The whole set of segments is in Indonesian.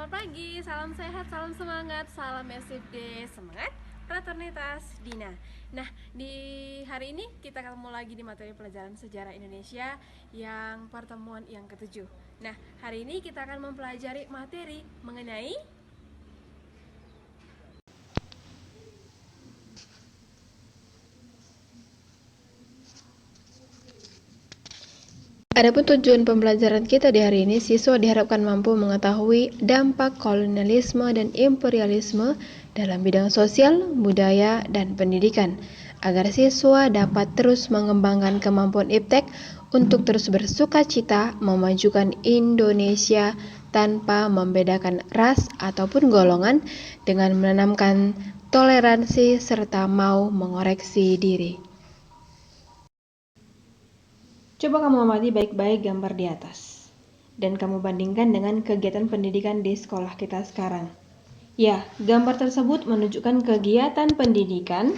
Selamat pagi, salam sehat, salam semangat, salam SFD, semangat, fraternitas, Dina. Nah, di hari ini kita ketemu lagi di materi pelajaran sejarah Indonesia yang pertemuan yang ketujuh. Nah, hari ini kita akan mempelajari materi mengenai Adapun tujuan pembelajaran kita di hari ini, siswa diharapkan mampu mengetahui dampak kolonialisme dan imperialisme dalam bidang sosial, budaya, dan pendidikan, agar siswa dapat terus mengembangkan kemampuan iptek untuk terus bersukacita memajukan Indonesia tanpa membedakan ras ataupun golongan, dengan menanamkan toleransi serta mau mengoreksi diri. Coba kamu amati baik-baik gambar di atas, dan kamu bandingkan dengan kegiatan pendidikan di sekolah kita sekarang. Ya, gambar tersebut menunjukkan kegiatan pendidikan,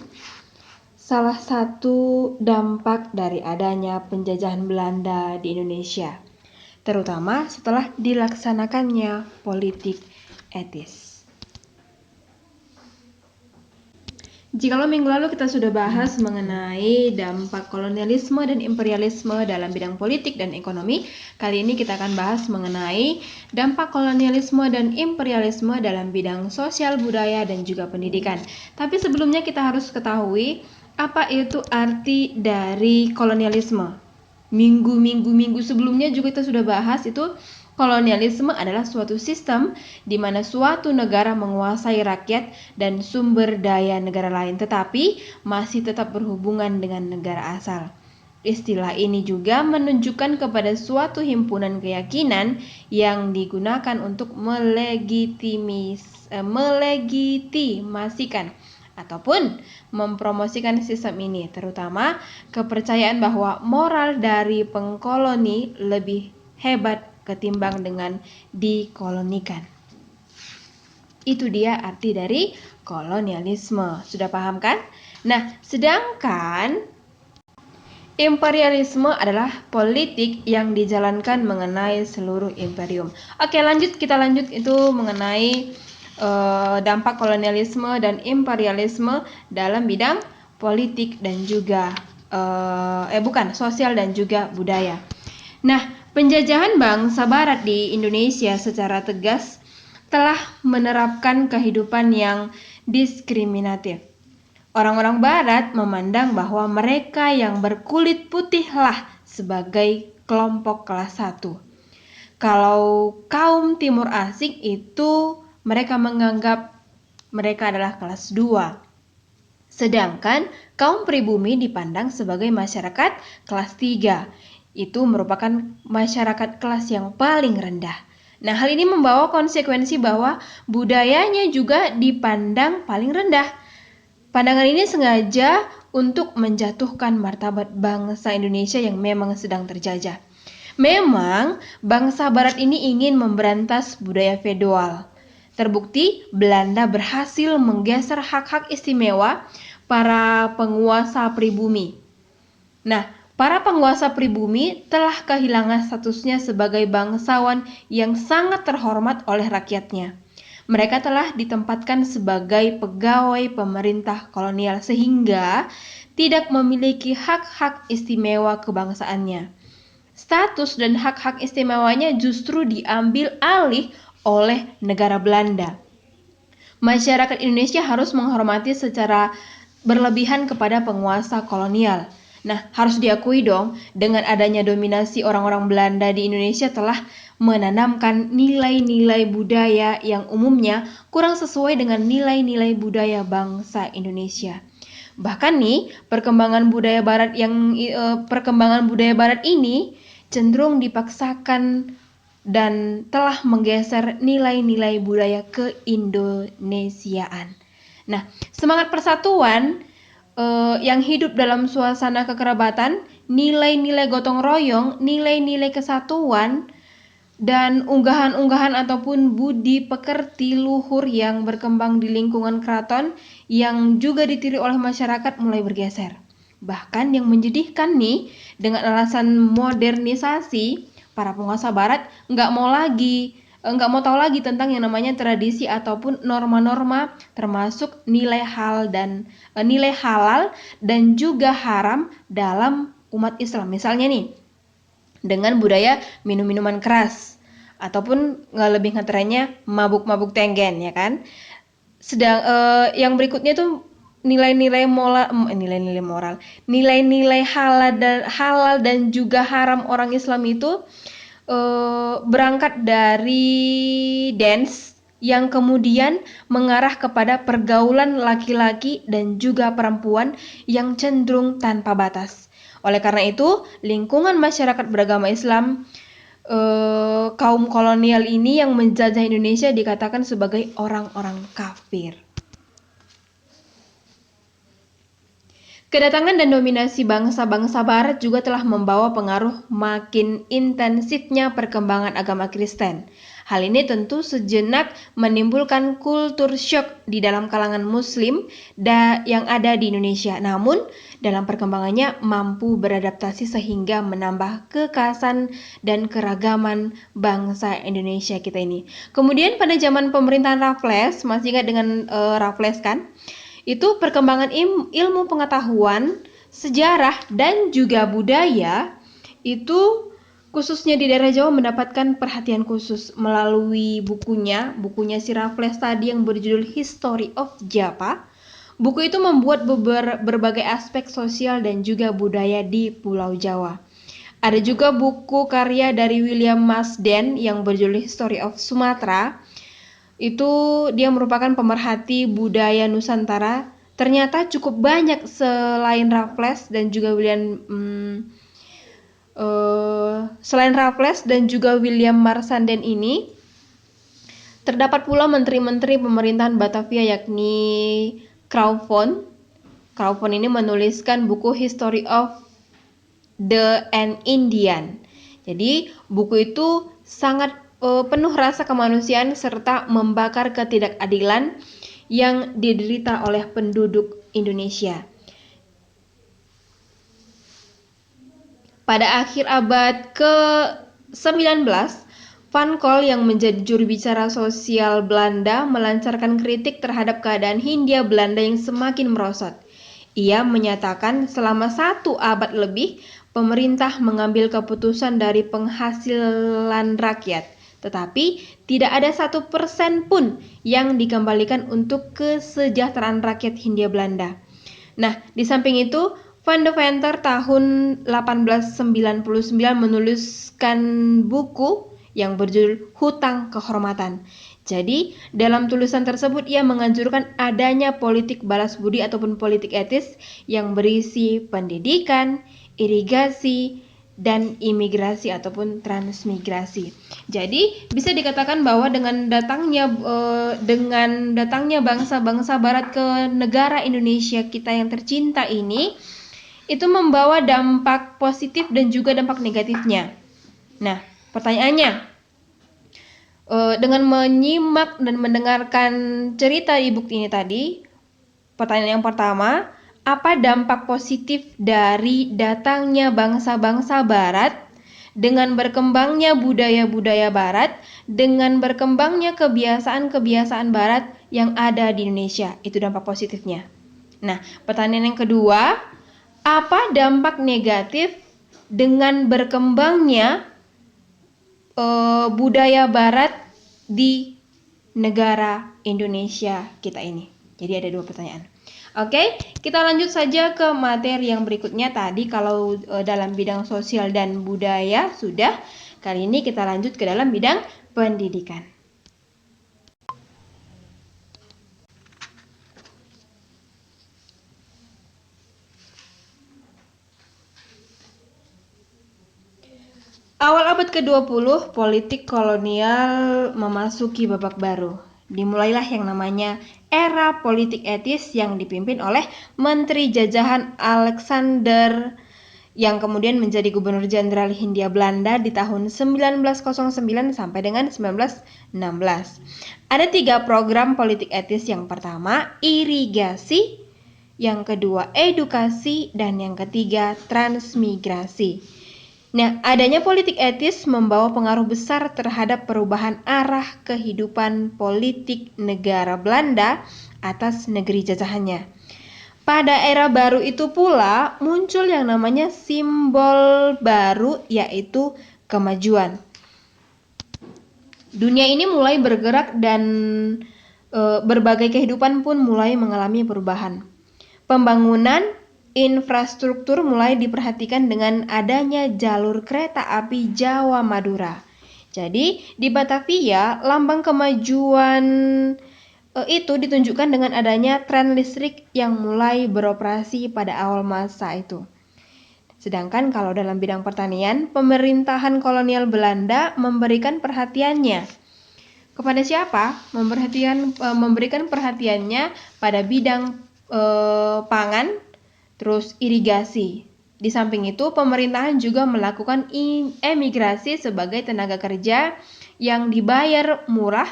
salah satu dampak dari adanya penjajahan Belanda di Indonesia, terutama setelah dilaksanakannya politik etis. Jikalau minggu lalu kita sudah bahas mengenai dampak kolonialisme dan imperialisme dalam bidang politik dan ekonomi, kali ini kita akan bahas mengenai dampak kolonialisme dan imperialisme dalam bidang sosial, budaya, dan juga pendidikan. Tapi sebelumnya kita harus ketahui apa itu arti dari kolonialisme. Minggu sebelumnya juga kita sudah bahas itu. Kolonialisme adalah suatu sistem di mana suatu negara menguasai rakyat dan sumber daya negara lain, tetapi masih tetap berhubungan dengan negara asal. Istilah ini juga menunjukkan kepada suatu himpunan keyakinan yang digunakan untuk melegitimasikan ataupun mempromosikan sistem ini, terutama kepercayaan bahwa moral dari pengkoloni lebih hebat ketimbang dengan dikolonikan. Itu dia arti dari kolonialisme. Sudah paham kan? Nah, sedangkan imperialisme adalah politik yang dijalankan mengenai seluruh imperium. Oke, kita lanjut itu mengenai dampak kolonialisme dan imperialisme dalam bidang politik dan juga sosial dan juga budaya. Nah, penjajahan bangsa barat di Indonesia secara tegas telah menerapkan kehidupan yang diskriminatif. Orang-orang barat memandang bahwa mereka yang berkulit putihlah sebagai kelompok kelas 1. Kalau kaum timur asing itu mereka menganggap mereka adalah kelas 2. Sedangkan kaum pribumi dipandang sebagai masyarakat kelas 3. Itu merupakan masyarakat kelas yang paling rendah. Nah, hal ini membawa konsekuensi bahwa budayanya juga dipandang paling rendah. Pandangan ini sengaja untuk menjatuhkan martabat bangsa Indonesia yang memang sedang terjajah. Memang bangsa barat ini ingin memberantas budaya feodal. Terbukti Belanda berhasil menggeser hak-hak istimewa para penguasa pribumi. Nah, para penguasa pribumi telah kehilangan statusnya sebagai bangsawan yang sangat terhormat oleh rakyatnya. Mereka telah ditempatkan sebagai pegawai pemerintah kolonial sehingga tidak memiliki hak-hak istimewa kebangsaannya. Status dan hak-hak istimewanya justru diambil alih oleh negara Belanda. Masyarakat Indonesia harus menghormati secara berlebihan kepada penguasa kolonial. Nah, harus diakui dong, dengan adanya dominasi orang-orang Belanda di Indonesia telah menanamkan nilai-nilai budaya yang umumnya kurang sesuai dengan nilai-nilai budaya bangsa Indonesia. Bahkan nih, perkembangan budaya barat ini cenderung dipaksakan dan telah menggeser nilai-nilai budaya keindonesiaan. Nah, semangat persatuan yang hidup dalam suasana kekerabatan, nilai-nilai gotong royong, nilai-nilai kesatuan, dan unggahan-unggahan ataupun budi pekerti luhur yang berkembang di lingkungan keraton yang juga ditiru oleh masyarakat mulai bergeser. Bahkan yang menjadikan nih, dengan alasan modernisasi, para penguasa barat nggak mau lagi nggak mau tahu lagi tentang yang namanya tradisi ataupun norma-norma termasuk nilai halal dan juga haram dalam umat Islam. Misalnya nih, dengan budaya minum-minuman keras ataupun lebih ngeterennya mabuk-mabuk tenggen, ya kan. Yang berikutnya tuh nilai-nilai moral, nilai-nilai halal dan juga haram orang Islam itu berangkat dari dance yang kemudian mengarah kepada pergaulan laki-laki dan juga perempuan yang cenderung tanpa batas. Oleh karena itu, lingkungan masyarakat beragama Islam kaum kolonial ini yang menjajah Indonesia dikatakan sebagai orang-orang kafir. Kedatangan dan dominasi bangsa-bangsa barat juga telah membawa pengaruh makin intensifnya perkembangan agama Kristen. Hal ini tentu sejenak menimbulkan kultur syok di dalam kalangan muslim yang ada di Indonesia. Namun, dalam perkembangannya mampu beradaptasi sehingga menambah kekhasan dan keragaman bangsa Indonesia kita ini. Kemudian pada zaman pemerintahan Raffles, masih ingat dengan Raffles kan? Itu perkembangan ilmu pengetahuan, sejarah, dan juga budaya itu khususnya di daerah Jawa mendapatkan perhatian khusus melalui bukunya si Raffles tadi yang berjudul History of Java. Buku itu membuat berbagai aspek sosial dan juga budaya di Pulau Jawa. Ada juga buku karya dari William Marsden yang berjudul History of Sumatra. Itu dia merupakan pemerhati budaya Nusantara. Ternyata cukup banyak selain Raffles dan juga William Marsden ini. Terdapat pula menteri-menteri pemerintahan Batavia yakni Crawford. Crawford ini menuliskan buku History of the Indian. Jadi buku itu sangat penuh rasa kemanusiaan serta membakar ketidakadilan yang diderita oleh penduduk Indonesia. Pada akhir abad ke-19, Van Col yang menjadi juru bicara sosial Belanda melancarkan kritik terhadap keadaan Hindia Belanda yang semakin merosot. Ia menyatakan selama 1 abad lebih pemerintah mengambil keputusan dari penghasilan rakyat, tetapi tidak ada 1% pun yang dikembalikan untuk kesejahteraan rakyat Hindia Belanda. Nah, di samping itu, Van Deventer tahun 1899 menuliskan buku yang berjudul Hutang Kehormatan. Jadi, dalam tulisan tersebut ia menganjurkan adanya politik balas budi ataupun politik etis yang berisi pendidikan, irigasi, dan imigrasi ataupun transmigrasi. Jadi bisa dikatakan bahwa dengan datangnya bangsa-bangsa barat ke negara Indonesia kita yang tercinta ini, itu membawa dampak positif dan juga dampak negatifnya. Nah, pertanyaannya, dengan menyimak dan mendengarkan cerita e-book ini tadi, pertanyaan yang pertama, apa dampak positif dari datangnya bangsa-bangsa barat dengan berkembangnya budaya-budaya barat, dengan berkembangnya kebiasaan-kebiasaan barat yang ada di Indonesia? Itu dampak positifnya. Nah, pertanyaan yang kedua, apa dampak negatif dengan berkembangnya budaya barat di negara Indonesia kita ini? Jadi ada 2 pertanyaan. Oke, kita lanjut saja ke materi yang berikutnya. Tadi kalau dalam bidang sosial dan budaya sudah, kali ini kita lanjut ke dalam bidang pendidikan. Awal abad ke-20, politik kolonial memasuki babak baru. Dimulailah yang namanya era politik etis yang dipimpin oleh Menteri Jajahan Alexander yang kemudian menjadi Gubernur Jenderal Hindia Belanda di tahun 1909 sampai dengan 1916. Ada 3 program politik etis. Yang pertama, irigasi, yang kedua, edukasi, dan yang ketiga, transmigrasi. Nah, adanya politik etis membawa pengaruh besar terhadap perubahan arah kehidupan politik negara Belanda atas negeri jajahannya. Pada era baru itu pula muncul yang namanya simbol baru, yaitu kemajuan. Dunia ini mulai bergerak dan berbagai kehidupan pun mulai mengalami perubahan. Pembangunan infrastruktur mulai diperhatikan dengan adanya jalur kereta api Jawa Madura. Jadi di Batavia lambang kemajuan itu ditunjukkan dengan adanya tren listrik yang mulai beroperasi pada awal masa itu. Sedangkan kalau dalam bidang pertanian, pemerintahan kolonial Belanda memberikan perhatiannya kepada siapa? Memberikan perhatiannya pada bidang pangan, terus irigasi. Di samping itu, pemerintahan juga melakukan emigrasi sebagai tenaga kerja yang dibayar murah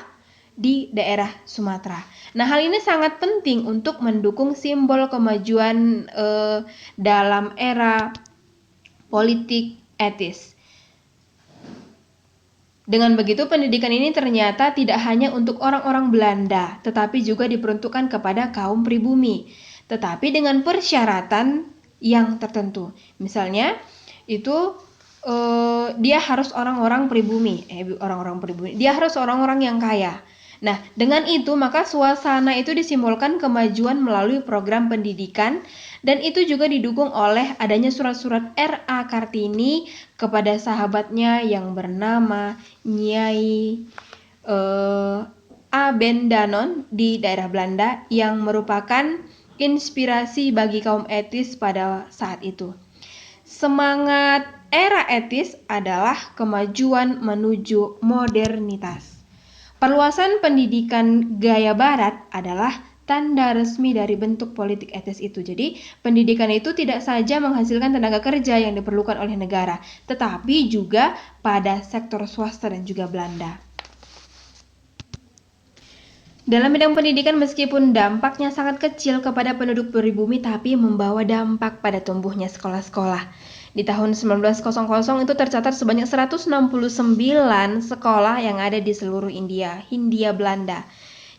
di daerah Sumatera. Nah, hal ini sangat penting untuk mendukung simbol kemajuan dalam era politik etis. Dengan begitu, pendidikan ini ternyata tidak hanya untuk orang-orang Belanda, tetapi juga diperuntukkan kepada kaum pribumi, tetapi dengan persyaratan yang tertentu. Misalnya, itu dia harus orang-orang pribumi, dia harus orang-orang yang kaya. Nah, dengan itu maka suasana itu disimbolkan kemajuan melalui program pendidikan, dan itu juga didukung oleh adanya surat-surat R.A. Kartini kepada sahabatnya yang bernama Nyai Abendanon di daerah Belanda, yang merupakan inspirasi bagi kaum etis pada saat itu. Semangat era etis adalah kemajuan menuju modernitas. Perluasan pendidikan gaya barat adalah tanda resmi dari bentuk politik etis itu. Jadi, pendidikan itu tidak saja menghasilkan tenaga kerja yang diperlukan oleh negara, tetapi juga pada sektor swasta dan juga Belanda. Dalam bidang pendidikan, meskipun dampaknya sangat kecil kepada penduduk pribumi, tapi membawa dampak pada tumbuhnya sekolah-sekolah. Di tahun 1900 itu tercatat sebanyak 169 sekolah yang ada di seluruh Hindia Belanda.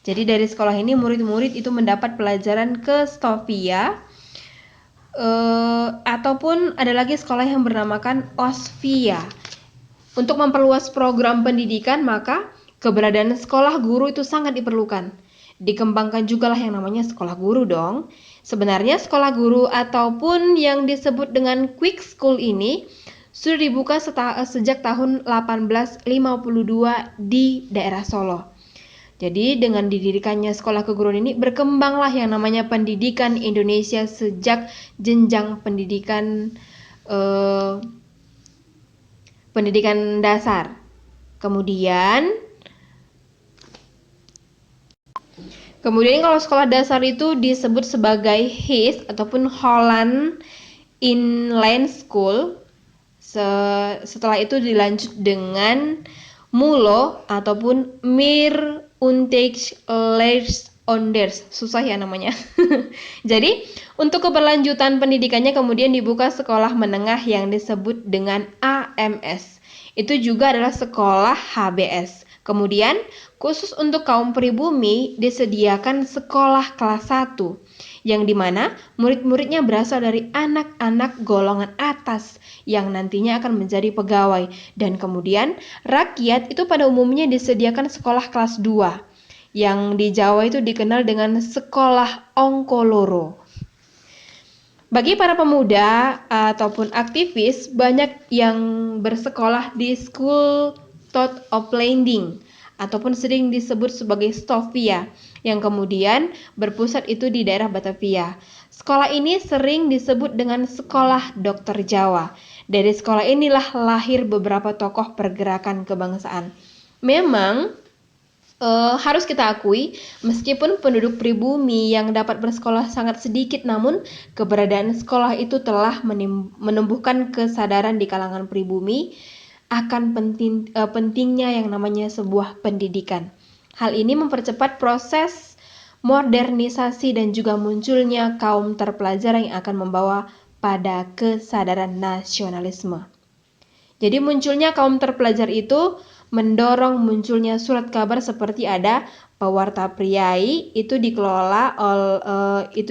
Jadi dari sekolah ini murid-murid itu mendapat pelajaran ke Stovia, ataupun ada lagi sekolah yang bernamakan Osvia. Untuk memperluas program pendidikan, maka keberadaan sekolah guru itu sangat diperlukan. Dikembangkan juga lah yang namanya sekolah guru dong. Sebenarnya sekolah guru ataupun yang disebut dengan quick school ini sudah dibuka sejak tahun 1852 di daerah Solo. Jadi dengan didirikannya sekolah keguruan ini berkembanglah yang namanya pendidikan Indonesia sejak jenjang pendidikan dasar. Kemudian kalau sekolah dasar itu disebut sebagai HIS ataupun Holland Inland School. Setelah itu dilanjut dengan MULO ataupun Meer Onderwijs. Susah ya namanya. Jadi, untuk keberlanjutan pendidikannya kemudian dibuka sekolah menengah yang disebut dengan AMS. Itu juga adalah sekolah HBS. Kemudian, khusus untuk kaum pribumi disediakan sekolah kelas 1, yang dimana murid-muridnya berasal dari anak-anak golongan atas yang nantinya akan menjadi pegawai. Dan kemudian, rakyat itu pada umumnya disediakan sekolah kelas 2, yang di Jawa itu dikenal dengan sekolah Ongkoloro. Bagi para pemuda ataupun aktivis, banyak yang bersekolah di School Thought of Landing ataupun sering disebut sebagai Stovia, yang kemudian berpusat itu di daerah Batavia. Sekolah ini sering disebut dengan Sekolah Dokter Jawa. Dari sekolah inilah lahir beberapa tokoh pergerakan kebangsaan. Memang harus kita akui, meskipun penduduk pribumi yang dapat bersekolah sangat sedikit, namun keberadaan sekolah itu telah menumbuhkan kesadaran di kalangan pribumi akan pentingnya yang namanya sebuah pendidikan. Hal ini mempercepat proses modernisasi dan juga munculnya kaum terpelajar yang akan membawa pada kesadaran nasionalisme. Jadi munculnya kaum terpelajar itu mendorong munculnya surat kabar seperti ada Pewarta Priai, itu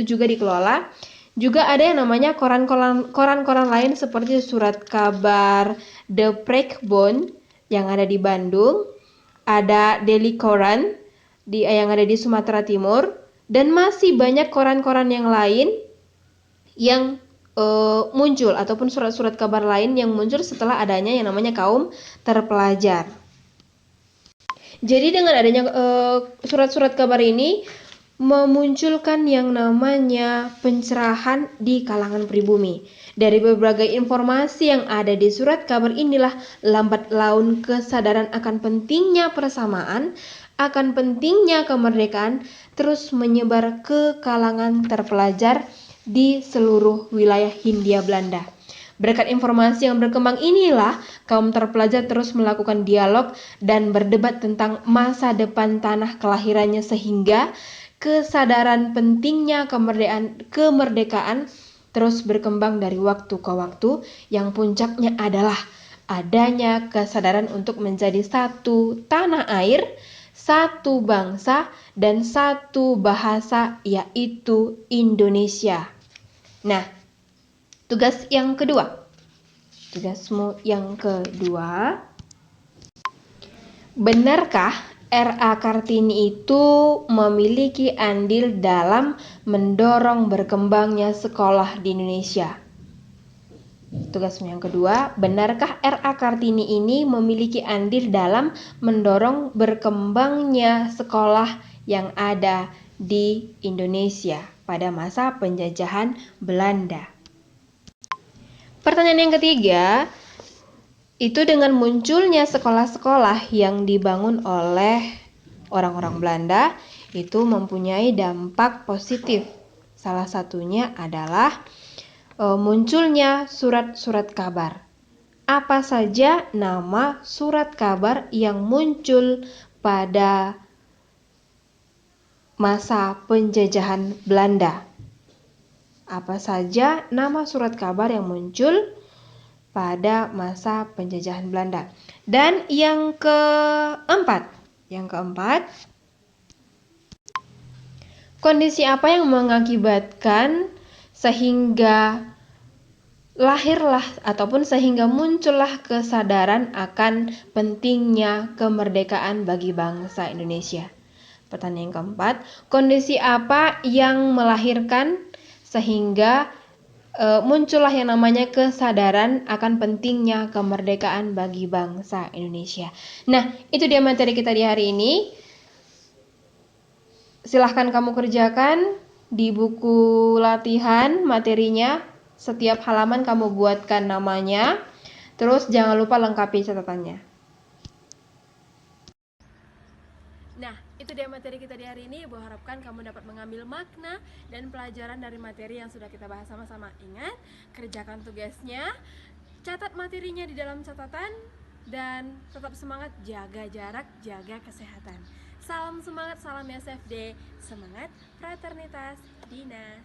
juga dikelola. Juga ada yang namanya koran-koran lain seperti Surat Kabar The Prekbon yang ada di Bandung, ada Daily Koran yang ada di Sumatera Timur, dan masih banyak koran-koran yang lain yang muncul ataupun surat-surat kabar lain yang muncul setelah adanya yang namanya kaum terpelajar. Jadi dengan adanya surat-surat kabar ini memunculkan yang namanya pencerahan di kalangan pribumi. Dari berbagai informasi yang ada di surat kabar inilah lambat laun kesadaran akan pentingnya persamaan, akan pentingnya kemerdekaan terus menyebar ke kalangan terpelajar di seluruh wilayah Hindia Belanda. Berkat informasi yang berkembang inilah kaum terpelajar terus melakukan dialog dan berdebat tentang masa depan tanah kelahirannya sehingga kesadaran pentingnya kemerdekaan terus berkembang dari waktu ke waktu yang puncaknya adalah adanya kesadaran untuk menjadi satu tanah air, satu bangsa, dan satu bahasa yaitu Indonesia. Nah, tugasmu yang kedua, benarkah R.A. Kartini itu memiliki andil dalam mendorong berkembangnya sekolah di Indonesia? Tugasmu yang kedua, benarkah R.A. Kartini ini memiliki andil dalam mendorong berkembangnya sekolah yang ada di Indonesia pada masa penjajahan Belanda? Pertanyaan yang ketiga, itu dengan munculnya sekolah-sekolah yang dibangun oleh orang-orang Belanda itu mempunyai dampak positif. Salah satunya adalah munculnya surat-surat kabar. Apa saja nama surat kabar yang muncul pada masa penjajahan Belanda? Apa saja nama surat kabar yang muncul pada masa penjajahan Belanda? Dan yang keempat, kondisi apa yang mengakibatkan sehingga muncullah kesadaran akan pentingnya kemerdekaan bagi bangsa Indonesia? Pertanyaan yang keempat, kondisi apa yang melahirkan sehingga muncullah yang namanya kesadaran akan pentingnya kemerdekaan bagi bangsa Indonesia? Nah, itu dia materi kita di hari ini. Silahkan kamu kerjakan di buku latihan materinya. Setiap halaman kamu buatkan namanya. Terus jangan lupa lengkapi catatannya. Nah, itu dia materi kita di hari ini. Ibu harapkan kamu dapat mengambil makna dan pelajaran dari materi yang sudah kita bahas sama-sama. Ingat, kerjakan tugasnya, catat materinya di dalam catatan, dan tetap semangat, jaga jarak, jaga kesehatan. Salam semangat, salam SFD, semangat, fraternitas, Dina.